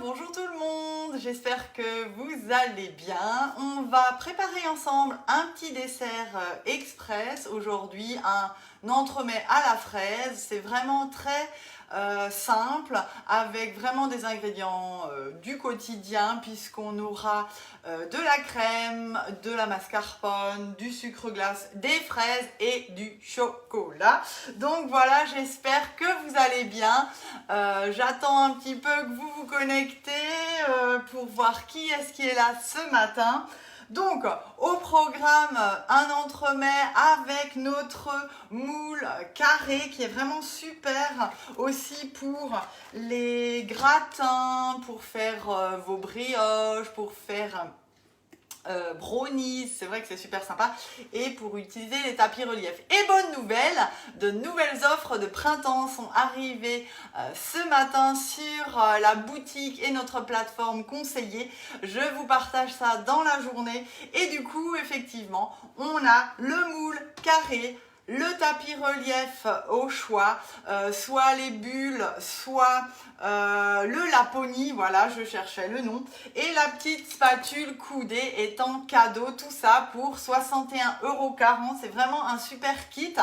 bonjour tout le monde, j'espère que vous allez bien. On va préparer ensemble un petit dessert express aujourd'hui, un entremets à la fraise. C'est vraiment très simple, avec vraiment des ingrédients du quotidien, puisqu'on aura de la crème, de la mascarpone, du sucre glace, des fraises et du chocolat. Donc voilà, j'espère que vous allez bien. J'attends un petit peu que vous vous connectez pour voir qui est là ce matin. Donc, au programme, un entremets avec notre moule carré qui est vraiment super aussi pour les gratins, pour faire vos brioches, pour faire brownies, c'est vrai que c'est super sympa, et pour utiliser les tapis reliefs. Et bonne nouvelle, de nouvelles offres de printemps sont arrivées ce matin sur la boutique et notre plateforme conseillée. Je vous partage ça dans la journée et du coup effectivement on a le moule carré, le tapis relief au choix, soit les bulles, soit le Laponie, voilà, je cherchais le nom, et la petite spatule coudée est en cadeau, tout ça pour 61,40 €. C'est vraiment un super kit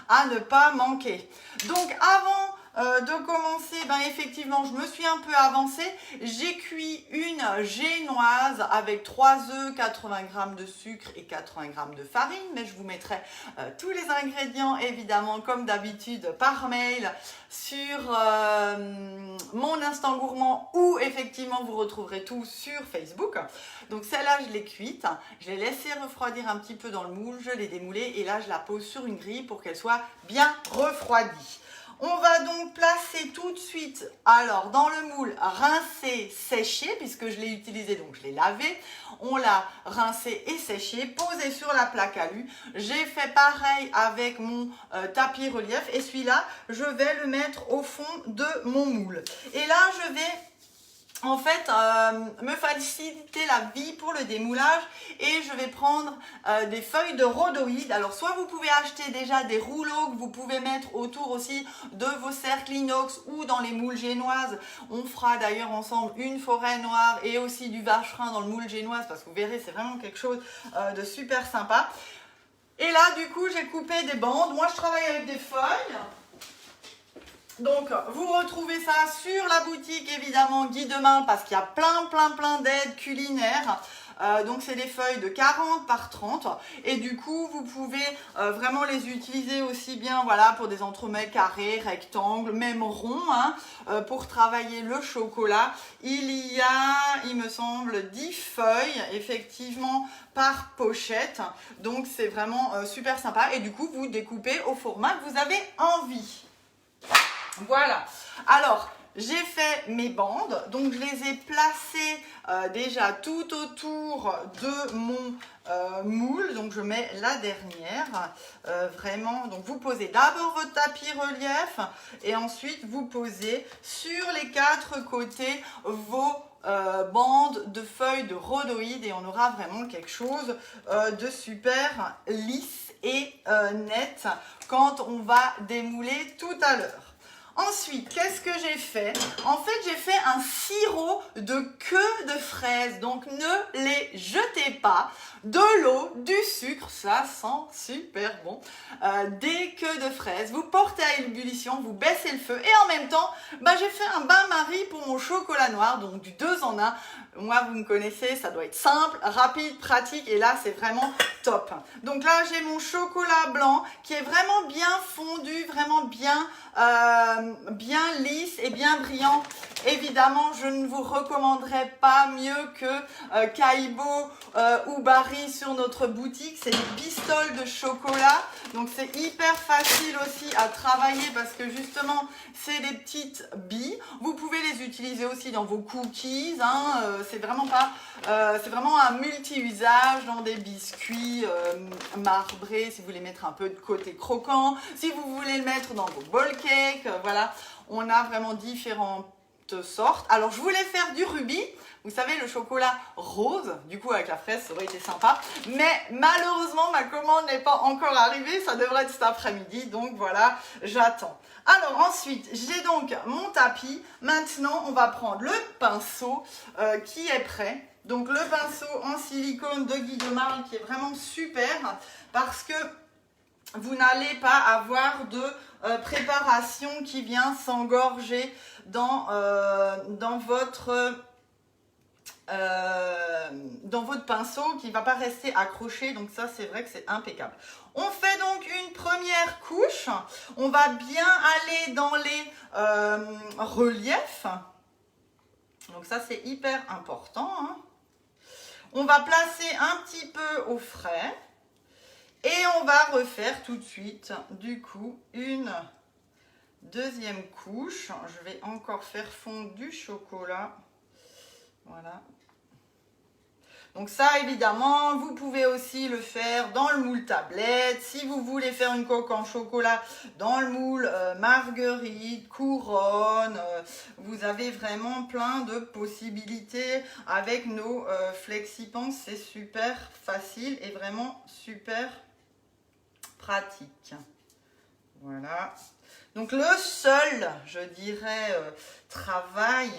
à ne pas manquer. Donc avant de commencer, effectivement, je me suis un peu avancée. J'ai cuit une génoise avec 3 œufs, 80 g de sucre et 80 g de farine. Mais je vous mettrai tous les ingrédients, évidemment, comme d'habitude, par mail sur mon instant gourmand, ou effectivement, vous retrouverez tout sur Facebook. Donc celle-là, je l'ai cuite. Je l'ai laissée refroidir un petit peu dans le moule. Je l'ai démoulée et là, je la pose sur une grille pour qu'elle soit bien refroidie. On va donc placer tout de suite, alors dans le moule, rincé, séché, puisque je l'ai utilisé, donc je l'ai lavé. On l'a rincé et séché, posé sur la plaque à lu. J'ai fait pareil avec mon tapis relief et celui-là, je vais le mettre au fond de mon moule. Et là, je vais en fait me faciliter la vie pour le démoulage et je vais prendre des feuilles de rhodoïde. Alors soit vous pouvez acheter déjà des rouleaux que vous pouvez mettre autour aussi de vos cercles inox ou dans les moules génoises. On fera d'ailleurs ensemble une forêt noire et aussi du vacherin dans le moule génoise, parce que vous verrez, c'est vraiment quelque chose de super sympa. Et là du coup j'ai coupé des bandes. Moi je travaille avec des feuilles. Donc, vous retrouvez ça sur la boutique, évidemment, Guy Demain, parce qu'il y a plein d'aides culinaires. Donc, c'est des feuilles de 40 par 30. Et du coup, vous pouvez vraiment les utiliser aussi bien, voilà, pour des entremets carrés, rectangles, même ronds, pour travailler le chocolat. Il y a, il me semble, 10 feuilles, effectivement, par pochette. Donc, c'est vraiment super sympa. Et du coup, vous découpez au format que vous avez envie. Voilà, alors j'ai fait mes bandes, donc je les ai placées déjà tout autour de mon moule, donc je mets la dernière, vraiment, donc vous posez d'abord votre tapis relief et ensuite vous posez sur les 4 côtés vos bandes de feuilles de rhodoïde et on aura vraiment quelque chose de super lisse et net quand on va démouler tout à l'heure. Ensuite, qu'est-ce que j'ai fait? En fait, j'ai fait un sirop de queue de fraise. Donc, ne les jetez pas. De l'eau, du sucre, ça sent super bon. Des queues de fraises. Vous portez à ébullition, vous baissez le feu. Et en même temps, j'ai fait un bain-marie pour mon chocolat noir. Donc, du 2 en 1. Moi, vous me connaissez, ça doit être simple, rapide, pratique. Et là, c'est vraiment top. Donc là, j'ai mon chocolat blanc qui est vraiment bien fondu, vraiment bien lisse et bien brillant. Évidemment, je ne vous recommanderais pas mieux que Kaibo ou Barry sur notre boutique. C'est des pistoles de chocolat. Donc, c'est hyper facile aussi à travailler parce que justement, c'est des petites billes. Vous pouvez les utiliser aussi dans vos cookies. C'est vraiment un multi-usage dans des biscuits marbrés si vous voulez mettre un peu de côté croquant. Si vous voulez le mettre dans vos bowl cakes, voilà. On a vraiment différents sortes. Alors, je voulais faire du rubis. Vous savez, le chocolat rose, du coup avec la fraise, ça aurait été sympa. Mais malheureusement, ma commande n'est pas encore arrivée, ça devrait être cet après-midi, donc voilà, j'attends. Alors ensuite, j'ai donc mon tapis. Maintenant, on va prendre le pinceau qui est prêt. Donc le pinceau en silicone de Guy de Marle qui est vraiment super parce que vous n'allez pas avoir de préparation qui vient s'engorger dans votre pinceau, qui ne va pas rester accroché. Donc ça, c'est vrai que c'est impeccable. On fait donc une première couche. On va bien aller dans les reliefs. Donc ça, c'est hyper important, hein. On va placer un petit peu au frais. Et on va refaire tout de suite, du coup, une deuxième couche. Je vais encore faire fondre du chocolat. Voilà. Donc ça, évidemment, vous pouvez aussi le faire dans le moule tablette. Si vous voulez faire une coque en chocolat dans le moule marguerite, couronne, vous avez vraiment plein de possibilités avec nos FlexiPans. C'est super facile et vraiment super pratique. Voilà. Donc le seul, je dirais, travail,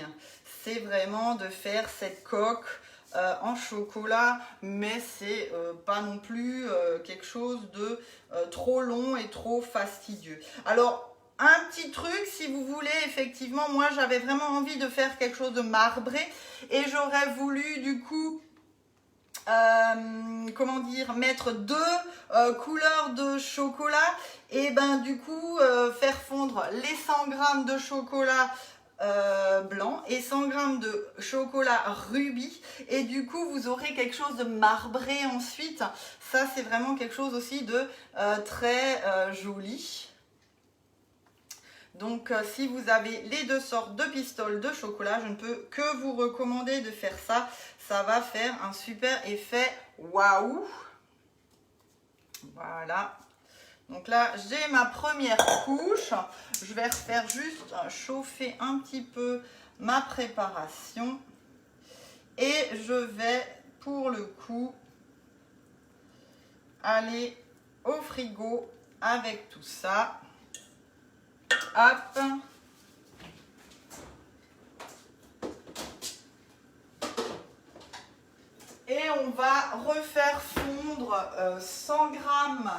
c'est vraiment de faire cette coque en chocolat, mais c'est pas non plus quelque chose de trop long et trop fastidieux. Alors, un petit truc, si vous voulez, effectivement, moi j'avais vraiment envie de faire quelque chose de marbré et j'aurais voulu du coup comment dire, mettre deux couleurs de chocolat et ben du coup faire fondre les 100 grammes de chocolat blanc et 100 grammes de chocolat rubis et du coup vous aurez quelque chose de marbré ensuite. Ça c'est vraiment quelque chose aussi de très joli. Donc si vous avez les deux sortes de pistoles de chocolat, je ne peux que vous recommander de faire ça. Ça va faire un super effet waouh. Voilà. Donc là, j'ai ma première couche. Je vais refaire juste chauffer un petit peu ma préparation. Et je vais, pour le coup, aller au frigo avec tout ça. Hop. Et on va refaire fondre 100 grammes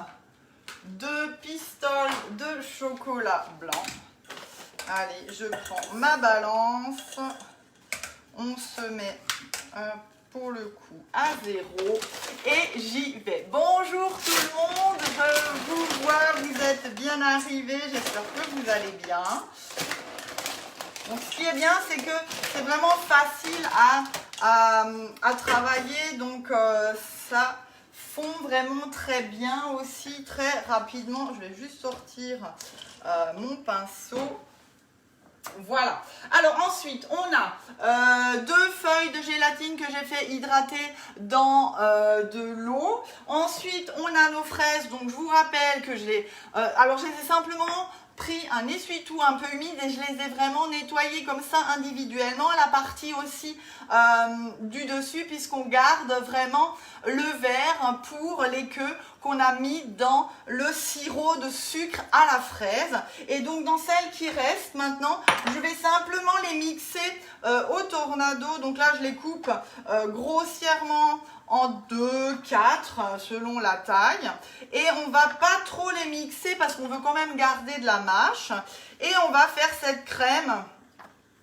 de pistoles de chocolat blanc. Allez, je prends ma balance. On se met pour le coup à 0 et j'y vais. Bonjour tout le monde, je vous vois, vous êtes bien arrivés, j'espère que vous allez bien. Donc ce qui est bien, c'est que c'est vraiment facile à travailler, donc ça fond vraiment très bien aussi, très rapidement. Je vais juste sortir mon pinceau. Voilà. Alors ensuite, on a deux feuilles de gélatine que j'ai fait hydrater dans de l'eau. Ensuite, on a nos fraises. Donc, je vous rappelle que alors, je les ai simplement pris un essuie-tout un peu humide et je les ai vraiment nettoyés comme ça individuellement, la partie aussi du dessus, puisqu'on garde vraiment le verre pour les queues qu'on a mis dans le sirop de sucre à la fraise. Et donc dans celles qui restent maintenant, je vais simplement les mixer au tornado. Donc là je les coupe grossièrement en 2, 4 selon la taille. Et on va pas trop les mixer parce qu'on veut quand même garder de la mâche. Et on va faire cette crème.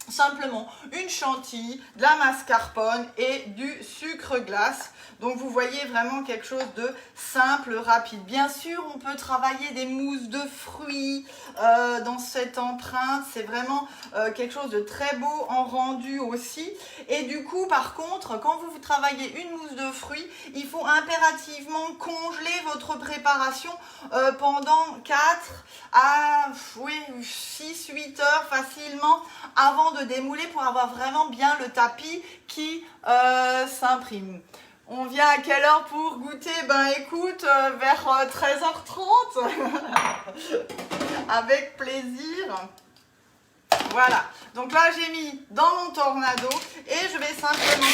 Simplement une chantilly, de la mascarpone et du sucre glace. Donc vous voyez vraiment quelque chose de simple, rapide. Bien sûr, on peut travailler des mousses de fruits dans cette empreinte. C'est vraiment quelque chose de très beau en rendu aussi. Et du coup, par contre, quand vous travaillez une mousse de fruits, il faut impérativement congeler votre préparation pendant 4 à 6, 8 heures facilement avant de démouler pour avoir vraiment bien le tapis qui s'imprime. On vient à quelle heure pour goûter? Ben écoute, vers 13h30. Avec plaisir. Voilà, donc là j'ai mis dans mon tornado et je vais simplement,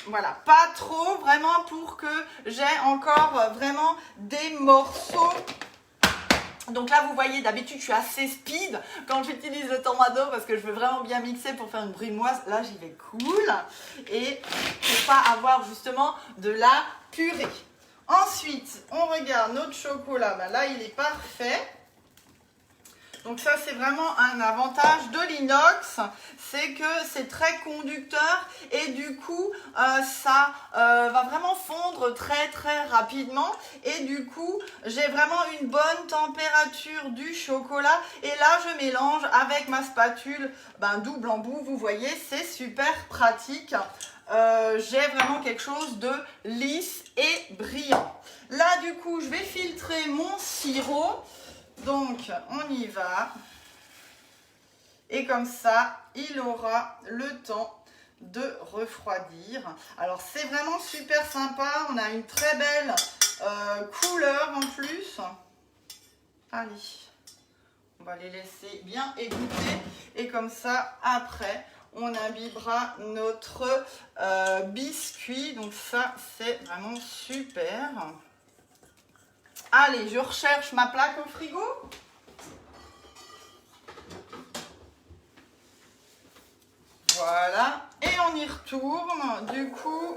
voilà, pas trop, vraiment pour que j'ai encore vraiment des morceaux. Donc là vous voyez, d'habitude je suis assez speed quand j'utilise le tornado parce que je veux vraiment bien mixer pour faire une brunoise. Là j'y vais cool et pour pas avoir justement de la purée. Ensuite on regarde notre chocolat, ben là il est parfait. Donc ça c'est vraiment un avantage de l'inox, c'est que c'est très conducteur et du coup ça va vraiment fondre très très rapidement et du coup j'ai vraiment une bonne température du chocolat et là je mélange avec ma spatule double embout, vous voyez c'est super pratique. J'ai vraiment quelque chose de lisse et brillant. Là du coup je vais filtrer mon sirop. Donc, on y va. Et comme ça, il aura le temps de refroidir. Alors, c'est vraiment super sympa. On a une très belle couleur en plus. Allez, on va les laisser bien égoutter. Et comme ça, après, on imbibera notre biscuit. Donc ça, c'est vraiment super. Allez, je recherche ma plaque au frigo. Voilà. Et on y retourne, du coup,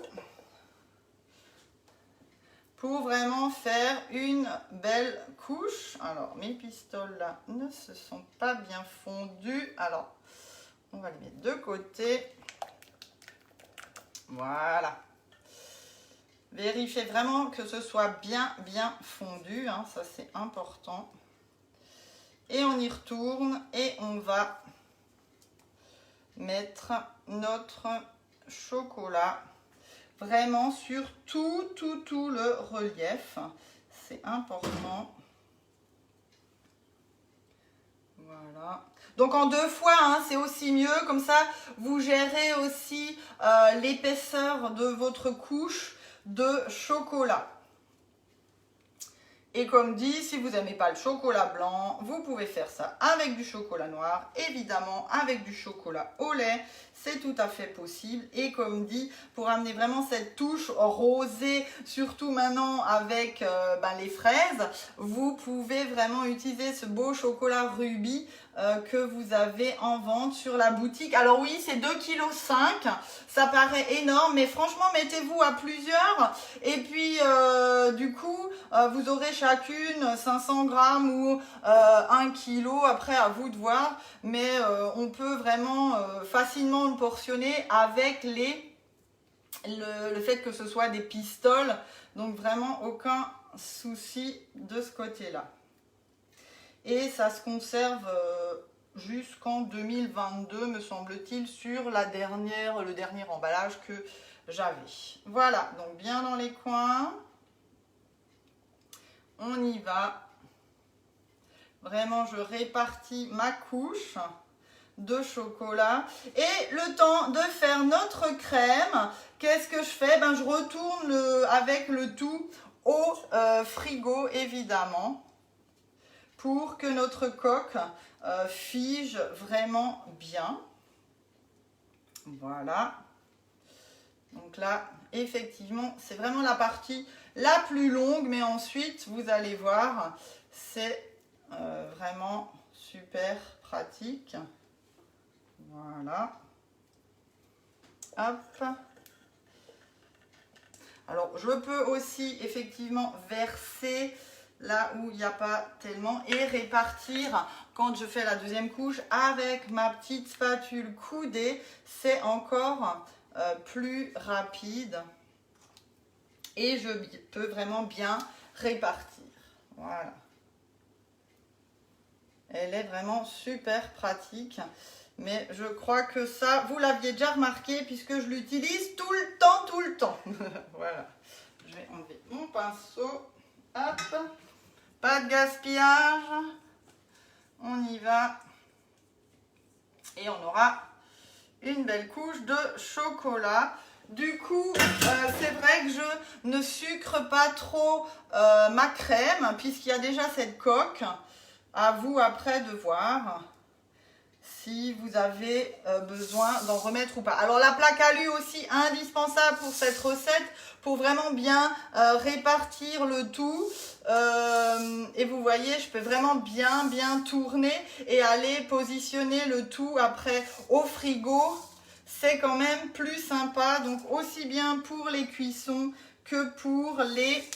pour vraiment faire une belle couche. Alors, mes pistoles là ne se sont pas bien fondues. Alors, on va les mettre de côté. Voilà. Vérifiez vraiment que ce soit bien fondu, hein, ça c'est important. Et on y retourne et on va mettre notre chocolat vraiment sur tout le relief. C'est important. Voilà. Donc en 2 fois, hein, c'est aussi mieux. Comme ça, vous gérez aussi l'épaisseur de votre couche de chocolat. Et comme dit, si vous n'aimez pas le chocolat blanc, vous pouvez faire ça avec du chocolat noir, évidemment avec du chocolat au lait, c'est tout à fait possible. Et comme dit, pour amener vraiment cette touche rosée, surtout maintenant avec les fraises, vous pouvez vraiment utiliser ce beau chocolat rubis que vous avez en vente sur la boutique. Alors oui, c'est 2,5 kg, ça paraît énorme, mais franchement, mettez-vous à plusieurs et puis du coup, vous aurez chacune 500 grammes ou 1 kg, après à vous de voir, mais on peut vraiment facilement le portionner avec le fait que ce soit des pistoles, donc vraiment aucun souci de ce côté-là. Et ça se conserve jusqu'en 2022, me semble-t-il, sur le dernier emballage que j'avais. Voilà, donc bien dans les coins. On y va. Vraiment, je répartis ma couche de chocolat. Et le temps de faire notre crème, qu'est-ce que je fais? Je retourne avec le tout au frigo, évidemment, pour que notre coque fige vraiment bien. Voilà. Donc là, effectivement, c'est vraiment la partie la plus longue, mais ensuite, vous allez voir, c'est vraiment super pratique. Voilà. Hop. Alors, je peux aussi effectivement verser là où il n'y a pas tellement et répartir quand je fais la deuxième couche avec ma petite spatule coudée. C'est encore plus rapide et je peux vraiment bien répartir. Voilà. Elle est vraiment super pratique. Mais je crois que ça, vous l'aviez déjà remarqué puisque je l'utilise tout le temps. Voilà. Je vais enlever mon pinceau. Hop. Pas de gaspillage. On y va. Et on aura une belle couche de chocolat. Du coup, c'est vrai que je ne sucre pas trop ma crème puisqu'il y a déjà cette coque. À vous après de voir. si vous avez besoin d'en remettre ou pas. Alors la plaque alu aussi indispensable pour cette recette, pour vraiment bien répartir le tout. Et vous voyez, je peux vraiment bien tourner et aller positionner le tout après au frigo. C'est quand même plus sympa, donc aussi bien pour les cuissons que pour les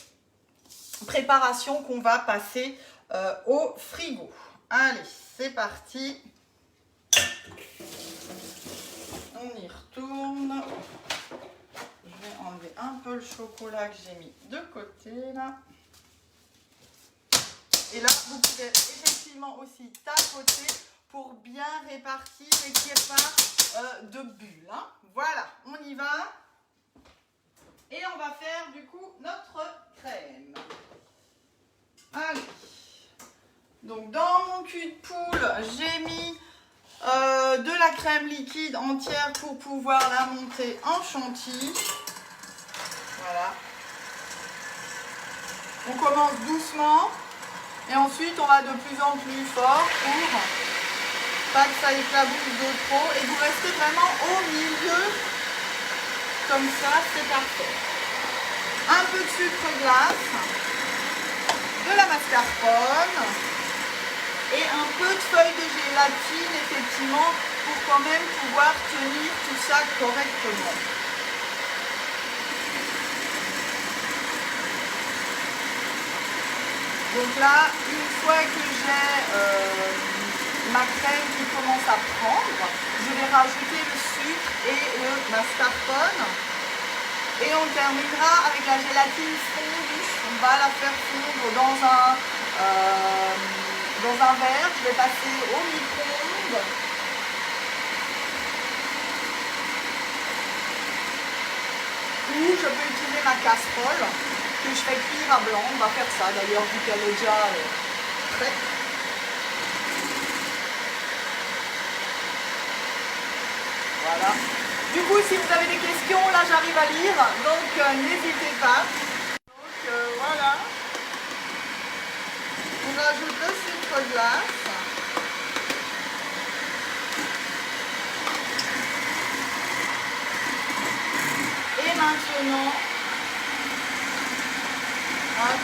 préparations qu'on va passer au frigo. Allez, c'est parti. On y retourne. Je vais enlever un peu le chocolat que j'ai mis de côté là. Et là, vous pouvez effectivement aussi tapoter pour bien répartir et qu'il n'y ait pas de bulles. Hein. Voilà, on y va. Et on va faire du coup notre crème. Allez. Donc dans mon cul de poule, j'ai mis de la crème liquide entière pour pouvoir la monter en chantilly. Voilà. On commence doucement et ensuite on va de plus en plus fort pour pas que ça éclabousse de trop. Et vous restez vraiment au milieu, comme ça, c'est parfait. Un peu de sucre glace, de la mascarpone et un peu de feuilles de gélatine, effectivement, pour quand même pouvoir tenir tout ça correctement. Donc là, une fois que j'ai ma crème qui commence à prendre, je vais rajouter le sucre et le mascarpone. Et on terminera avec la gélatine fondue. On va la faire fondre dans un verre. Je vais passer au micro-ondes. Ou je peux utiliser ma casserole que je fais cuire à blanc. On va faire ça d'ailleurs vu qu'elle est déjà prête. Voilà. Du coup, si vous avez des questions, là j'arrive à lire, donc n'hésitez pas. Donc voilà. On rajoute le sucre glace. Et maintenant, hop,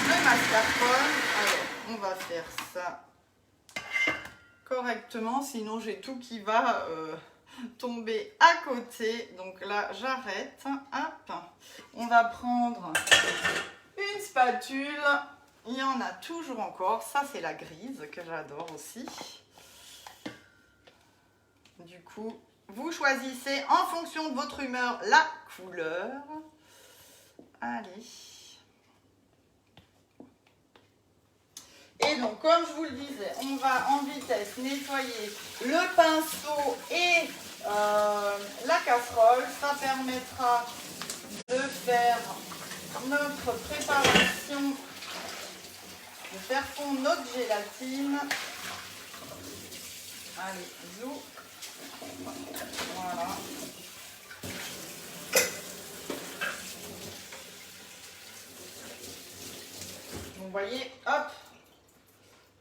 le mascarpone. Alors, on va faire ça correctement, sinon j'ai tout qui va tomber à côté. Donc là, j'arrête. Hop, on va prendre une spatule. Il y en a toujours encore. Ça, c'est la grise que j'adore aussi. Du coup, vous choisissez en fonction de votre humeur la couleur. Allez. Et donc, comme je vous le disais, on va en vitesse nettoyer le pinceau et la casserole. Ça permettra de faire notre préparation, de faire fondre notre gélatine. Allez, zou. Voilà. Vous voyez, hop,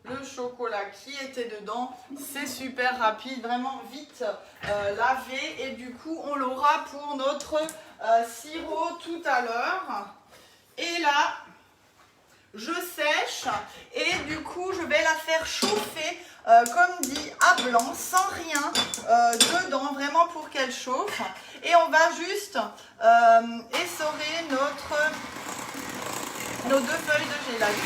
le chocolat qui était dedans, c'est super rapide, vraiment vite lavé. Et du coup, on l'aura pour notre sirop tout à l'heure. Et là, je sèche et du coup, je vais la faire chauffer, comme dit, à blanc, sans rien dedans, vraiment pour qu'elle chauffe. Et on va juste essorer nos 2 feuilles de gélatine.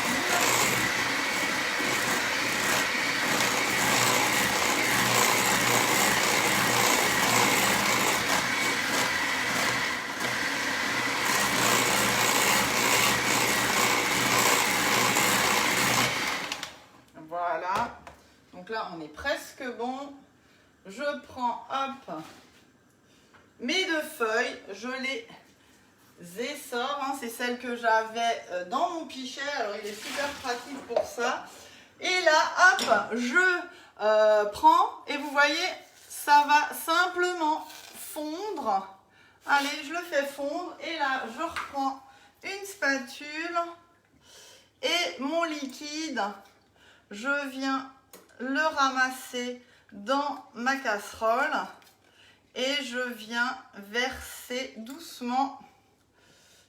Voilà, donc là on est presque bon. Je prends, hop, mes 2 feuilles, je les essore, hein, c'est celle que j'avais dans mon pichet, alors il est super pratique pour ça. Et là, hop, je prends et vous voyez, ça va simplement fondre. Allez, je le fais fondre et là, je reprends une spatule et mon liquide. Je viens le ramasser dans ma casserole et je viens verser doucement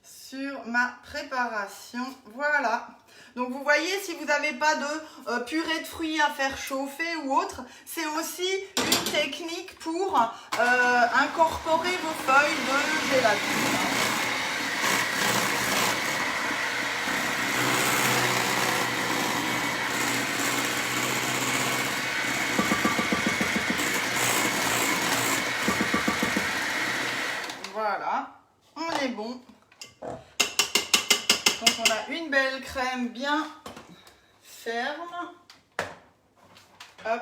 sur ma préparation. Voilà. Donc vous voyez, si vous n'avez pas de purée de fruits à faire chauffer ou autre, c'est aussi une technique pour incorporer vos feuilles de gélatine. Voilà, on est bon. Donc on a une belle crème bien ferme. Hop.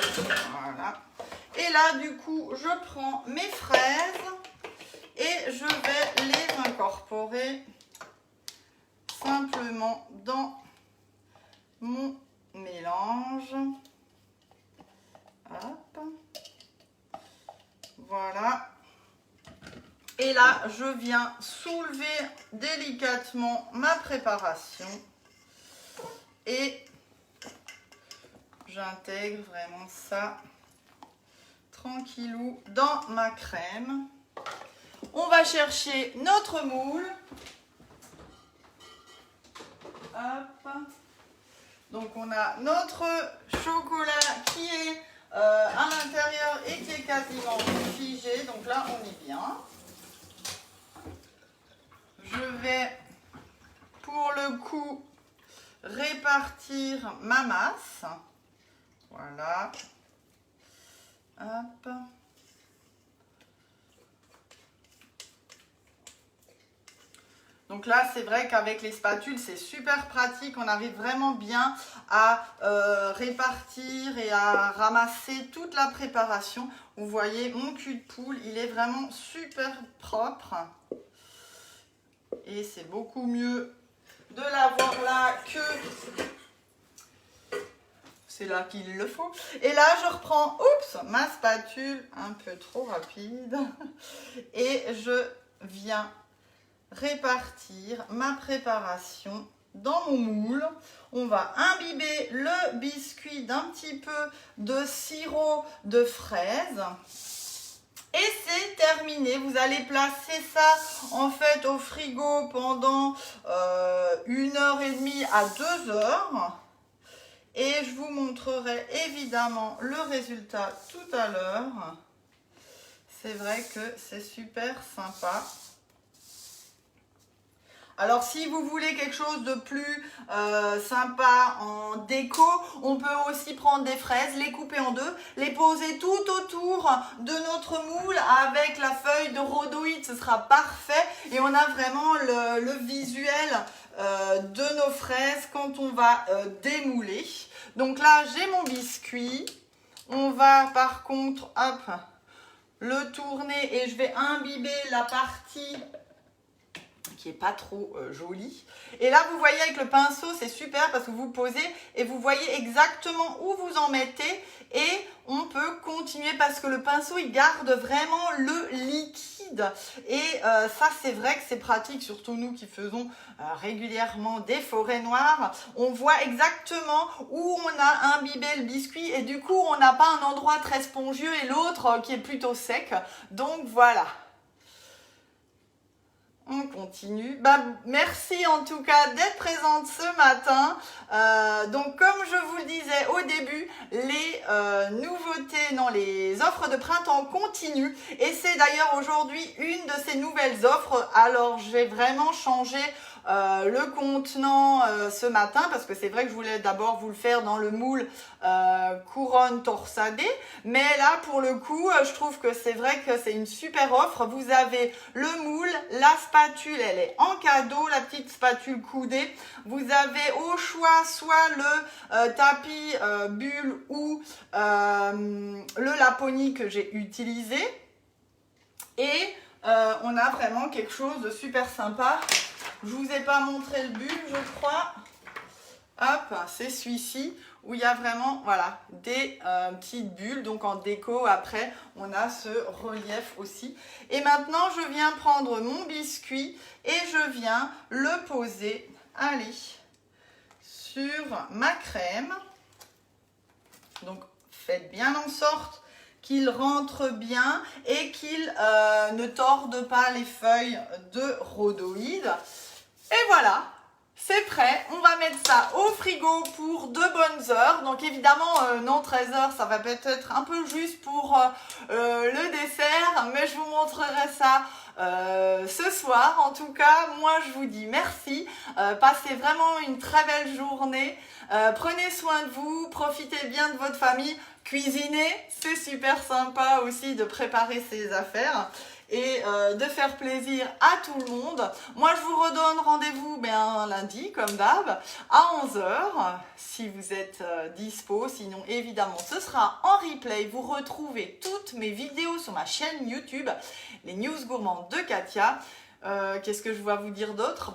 Voilà. Et là, du coup, je prends mes fraises et je vais les incorporer simplement dans mon mélange. Hop. Voilà. Et là, je viens soulever délicatement ma préparation et j'intègre vraiment ça tranquillou dans ma crème. On va chercher notre moule. Hop. Donc on a notre chocolat qui est à l'intérieur et qui est quasiment figé. Donc là, on est bien. Je vais, pour le coup, répartir ma masse. Voilà. Hop. Donc là, c'est vrai qu'avec les spatules, c'est super pratique. On arrive vraiment bien à répartir et à ramasser toute la préparation. Vous voyez, mon cul de poule, il est vraiment super propre. Et c'est beaucoup mieux de l'avoir là que c'est là qu'il le faut. Et là, je reprends, ma spatule, un peu trop rapide. Et je viens répartir ma préparation dans mon moule. On va imbiber le biscuit d'un petit peu de sirop de fraise. Et c'est terminé. Vous allez placer ça en fait au frigo pendant 1h30 à 2 heures. Et je vous montrerai évidemment le résultat tout à l'heure. C'est vrai que c'est super sympa. Alors si vous voulez quelque chose de plus sympa en déco, on peut aussi prendre des fraises, les couper en deux, les poser tout autour de notre moule avec la feuille de rhodoïde, ce sera parfait. Et on a vraiment le visuel de nos fraises quand on va démouler. Donc là, j'ai mon biscuit. On va par contre, hop, le tourner et je vais imbiber la partie qui est pas trop jolie. Et là, vous voyez avec le pinceau, c'est super parce que vous posez et vous voyez exactement où vous en mettez et on peut continuer parce que le pinceau, il garde vraiment le liquide. Et ça, c'est vrai que c'est pratique, surtout nous qui faisons régulièrement des forêts noires. On voit exactement où on a imbibé le biscuit et du coup, on n'a pas un endroit très spongieux et l'autre qui est plutôt sec. Donc, voilà. On continue. Merci en tout cas d'être présente ce matin. Donc comme je vous le disais au début, les nouveautés, les offres de printemps continuent. Et c'est d'ailleurs aujourd'hui une de ces nouvelles offres. Alors j'ai vraiment changé le contenant ce matin parce que c'est vrai que je voulais d'abord vous le faire dans le moule couronne torsadée. Mais là pour le coup, je trouve que c'est vrai que c'est une super offre. Vous avez le moule, la spatule, elle est en cadeau, la petite spatule coudée. Vous avez au choix soit le tapis bulle ou le Laponie que j'ai utilisé. Et on a vraiment quelque chose de super sympa. Je vous ai pas montré le bulle, je crois. Hop, c'est celui-ci où il y a vraiment voilà, des petites bulles. Donc en déco, après, on a ce relief aussi. Et maintenant, je viens prendre mon biscuit et je viens le poser, allez, sur sur ma crème. Donc, faites bien en sorte qu'il rentre bien et qu'il ne torde pas les feuilles de rhodoïde. Et voilà, c'est prêt. On va mettre ça au frigo pour 2 bonnes heures. Donc évidemment, non 13 heures, ça va peut-être un peu juste pour le dessert, mais je vous montrerai ça ce soir. En tout cas, moi je vous dis merci. Passez vraiment une très belle journée. Prenez soin de vous, profitez bien de votre famille. Cuisiner, c'est super sympa aussi de préparer ses affaires et de faire plaisir à tout le monde. Moi, je vous redonne rendez-vous lundi, comme d'hab, à 11 h, si vous êtes dispo. Sinon, évidemment, ce sera en replay. Vous retrouvez toutes mes vidéos sur ma chaîne YouTube, les News Gourmandes de Katia. Qu'est-ce que je vais vous dire d'autre?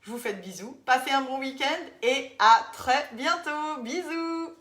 Je vous fais de bisous. Passez un bon week-end et à très bientôt. Bisous!